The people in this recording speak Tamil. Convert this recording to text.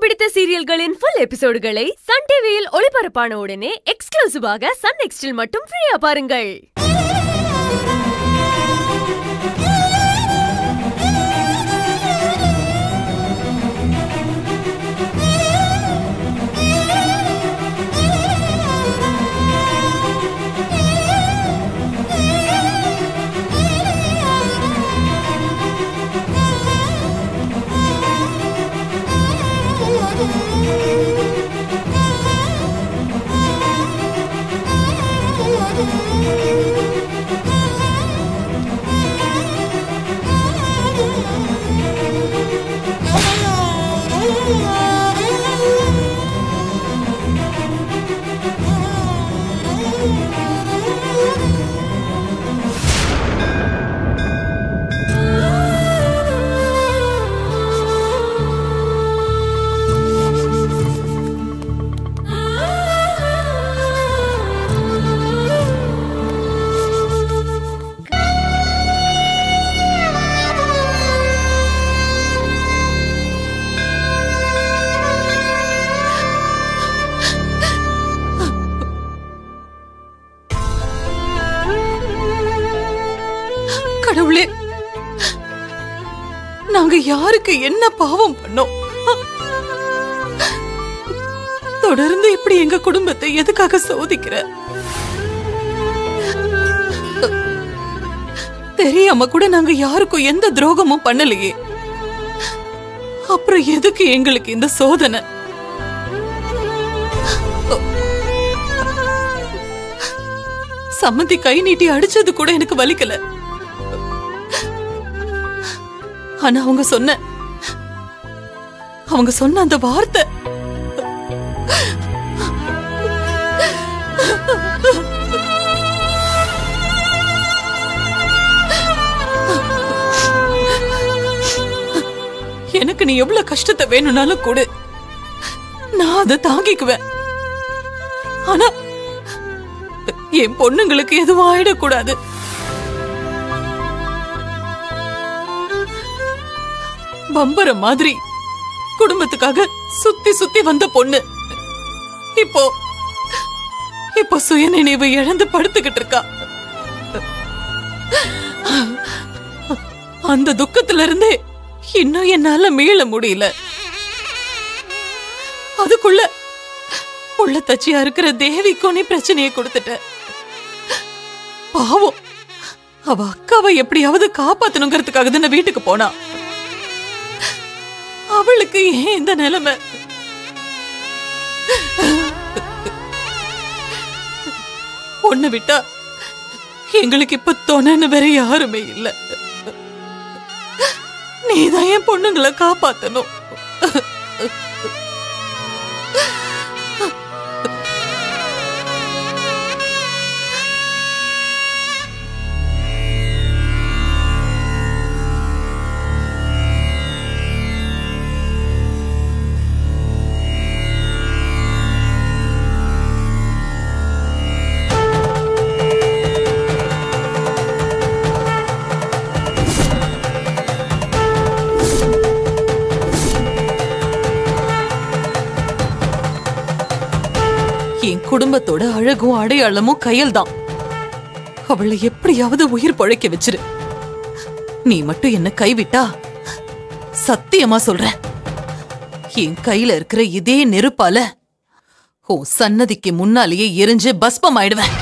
பிடித்த சீரியல்களின் full எபிசோடுகளை சன் டிவியில் ஒளிபரப்பான உடனே எக்ஸ்க்ளூசிவாக சன் நெக்ஸ்டில் மட்டும் ஃப்ரீயா பாருங்கள். கடவுளே, நாங்க யாருக்கு என்ன பாவம் பண்ணோம்? தொடர்ந்து இப்படி எங்க குடும்பத்தை எதுக்காக சோதிக்கிற? தெரியாம கூட நாங்க யாருக்கும் எந்த துரோகமும் பண்ணலையே, அப்புறம் எதுக்கு எங்களுக்கு இந்த சோதனை? சம்மந்தி கை நீட்டி அடிச்சது கூட எனக்கு வலிக்கல. ஆனா அவங்க சொன்ன அந்த வார்த்தை எனக்கு நீ எவ்வளவு கஷ்டத்தை வேணும்னாலும் கூட நான் அதை தாங்கிக்குவேன். ஆனா என் பொண்ணுங்களுக்கு எதுவும் ஆயிடக்கூடாது. பம்பர மாதிரி குடும்பத்துக்காக சுத்தி சுத்தி வந்த பொண்ணு இப்போ சுயநினைவு இழந்து படுத்துக்கிட்டு இருக்கா. அந்த துக்கத்துல இருந்தே இன்னும் என்னால மீள முடியல. அதுக்குள்ள புள்ள தச்சியா இருக்கிற தேவிக்கும் நீ பிரச்சனையை கொடுத்துட்ட. பாவம், அவ அக்காவை எப்படியாவது காப்பாத்தணுங்கிறதுக்காக தானே வீட்டுக்கு போனா. அவளுக்கு ஏன் இந்த நிலைமை? பொண்ணு விட்டா எங்களுக்கு இப்ப துணைன்னு வேற யாருமே இல்ல. நீதான் என் பொண்ணுங்களை காப்பாத்தணும். என் குடும்பத்தோட அழகும் அடையாளமும் கையில் தான். அவளை எப்படியாவது உயிர் பழைக்க வச்சிரு. நீ மட்டும் என்ன கைவிட்டா சத்தியமா சொல்றேன், என் கையில இருக்கிற இதே நெருப்பால உன் சன்னதிக்கு முன்னாலேயே எரிஞ்சு பஸ்பம் ஆயிடுவேன்.